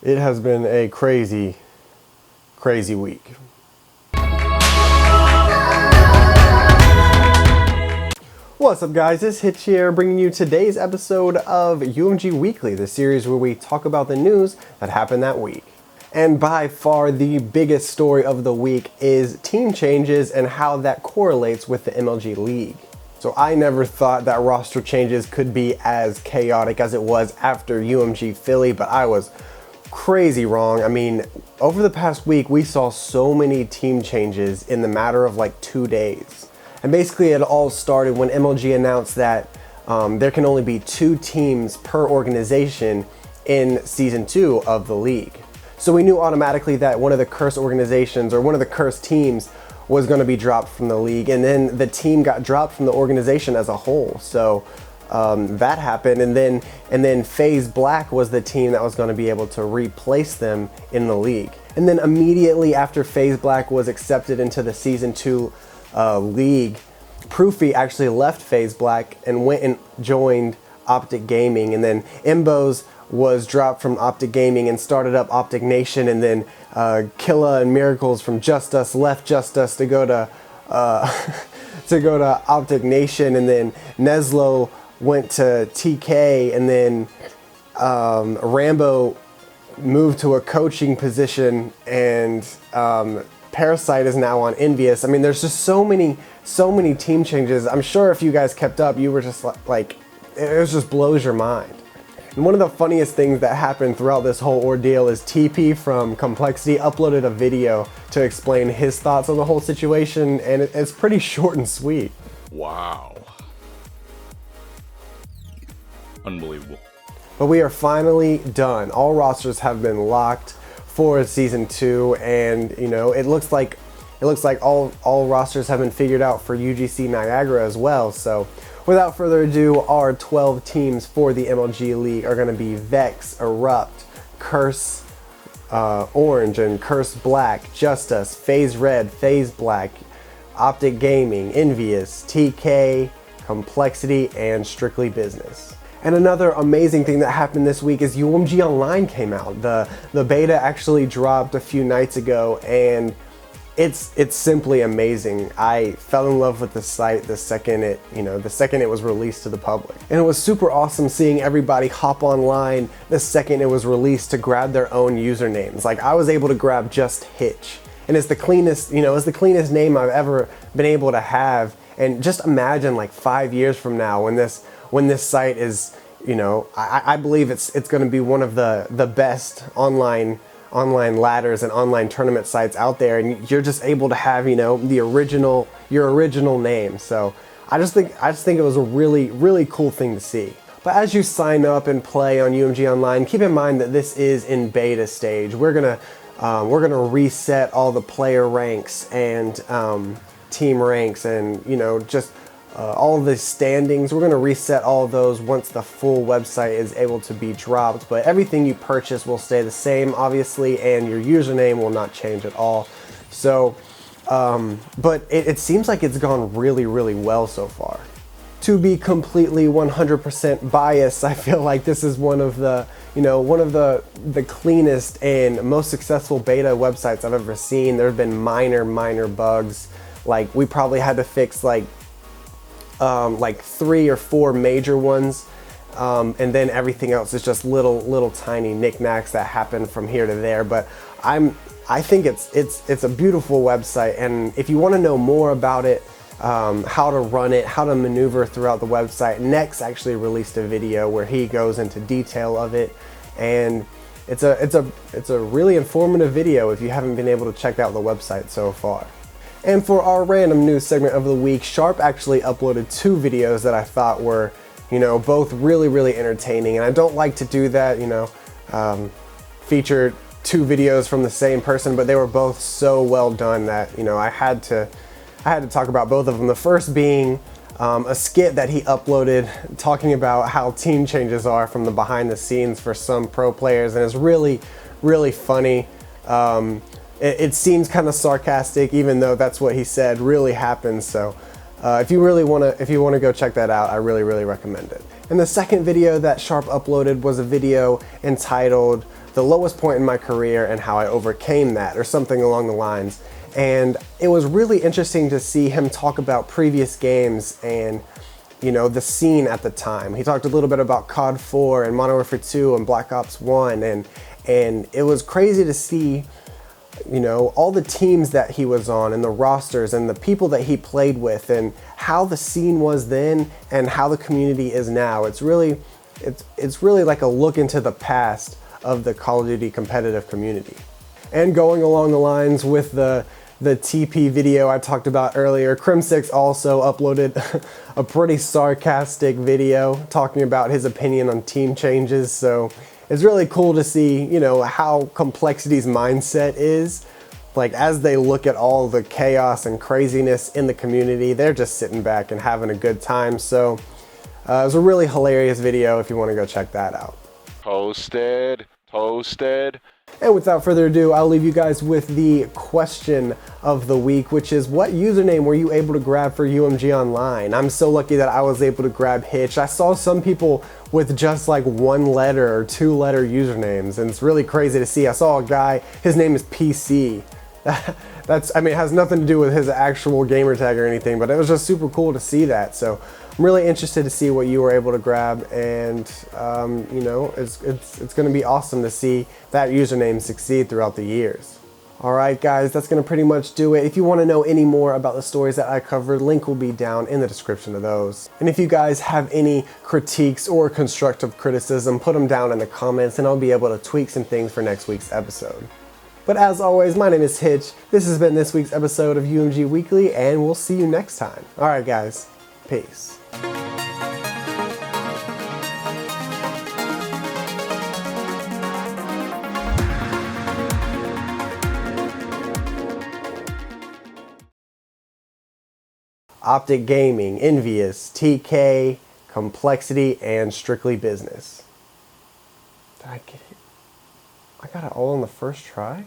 It has been a crazy, crazy week. What's up guys, it's Hitch here bringing you today's episode of UMG Weekly, the series where we talk about the news that happened that week. And by far the biggest story of the week is team changes and how that correlates with the MLG League. So I never thought that roster changes could be as chaotic as it was after UMG Philly, but I was crazy wrong. I mean, over the past week, we saw so many team changes in the matter of like 2 days. And basically it all started when MLG announced that there can only be 2 teams per organization in season 2 of the league. So we knew automatically that one of the cursed organizations or one of the cursed teams was going to be dropped from the league, and then the team got dropped from the organization as a whole. So that happened, and then FaZe Black was the team that was going to be able to replace them in the league. And then immediately after FaZe Black was accepted into the season 2 league, Proofy actually left FaZe Black and went and joined Optic Gaming, and then Imbos was dropped from Optic Gaming and started up Optic Nation, and then Killa and Miracles from Just Us left Just Us to go to Optic Nation, and then Neslo went to TK, and then Rambo moved to a coaching position, and Parasite is now on Envious. I mean, there's just so many team changes. I'm sure if you guys kept up, you were just like, it just blows your mind. And one of the funniest things that happened throughout this whole ordeal is TP from Complexity uploaded a video to explain his thoughts on the whole situation, and it's pretty short and sweet. Wow. Unbelievable. But we are finally done. All rosters have been locked for season 2, and you know, it looks like all rosters have been figured out for UGC Niagara as well. So without further ado, our 12 teams for the MLG League are going to be Vex, Erupt, Curse Orange, and Curse Black, Just Us, FaZe Red, FaZe Black, Optic Gaming, Envious, TK, Complexity, and Strictly Business. And another amazing thing that happened this week is UMG Online came out. The beta actually dropped a few nights ago, and it's simply amazing. I fell in love with the site the second it was released to the public. And it was super awesome seeing everybody hop online the second it was released to grab their own usernames. Like, I was able to grab just Hitch, and it's the cleanest, it's the cleanest name I've ever been able to have. And just imagine like 5 years from now when this site is, I believe it's going to be one of the best online ladders and online tournament sites out there, and you're just able to have, your original name. So I just think it was a really cool thing to see. But as you sign up and play on UMG Online, keep in mind that this is in beta stage. We're gonna reset all the player ranks and team ranks, and just all of the standings. We're going to reset all of those once the full website is able to be dropped, but everything you purchase will stay the same, obviously, and your username will not change at all. So, but it seems like it's gone really well so far. To be completely 100% biased, I feel like this is one of the cleanest and most successful beta websites I've ever seen. There have been minor bugs. Like, we probably had to fix like 3 or 4 major ones, and then everything else is just little tiny knickknacks that happen from here to there. But I think it's a beautiful website, and if you want to know more about it, how to run it, how to maneuver throughout the website, Nex actually released a video where he goes into detail of it, and it's a really informative video if you haven't been able to check out the website so far. And for our random news segment of the week, Sharp actually uploaded 2 videos that I thought were, both really entertaining. And I don't like to do that, feature 2 videos from the same person, but they were both so well done that, I had to talk about both of them. The first being a skit that he uploaded talking about how team changes are from the behind the scenes for some pro players, and it's really funny. It seems kind of sarcastic, even though that's what he said really happens. So if you want to go check that out, I really recommend it. And the second video that Sharp uploaded was a video entitled the lowest point in my career and how I overcame that, or something along the lines. And it was really interesting to see him talk about previous games and, you know, the scene at the time. He talked a little bit about COD 4 and Modern Warfare 2 and Black Ops 1, and it was crazy to see, you know, all the teams that he was on and the rosters and the people that he played with and how the scene was then and how the community is now. It's really like a look into the past of the Call of Duty competitive community. And going along the lines with the TP video I talked about earlier, Crim6 also uploaded a pretty sarcastic video talking about his opinion on team changes. So it's really cool to see, you know, how Complexity's mindset is. Like, as they look at all the chaos and craziness in the community, they're just sitting back and having a good time. So it was a really hilarious video if you want to go check that out. Toasted. And without further ado, I'll leave you guys with the question of the week, which is, what username were you able to grab for UMG Online? I'm so lucky that I was able to grab Hitch. I saw some people with just like 1 letter or 2 letter usernames, and it's really crazy to see. I saw a guy, his name is PC. I mean, it has nothing to do with his actual gamer tag or anything, but it was just super cool to see that. So I'm really interested to see what you were able to grab, and you know, it's going to be awesome to see that username succeed throughout the years. Alright guys, that's going to pretty much do it. If you want to know any more about the stories that I covered, link will be down in the description of those. And if you guys have any critiques or constructive criticism, put them down in the comments and I'll be able to tweak some things for next week's episode. But as always, my name is Hitch. This has been this week's episode of UMG Weekly, and we'll see you next time. Alright guys, peace. Optic Gaming, Envious, TK, Complexity, and Strictly Business. Did I get it? I got it all on the first try?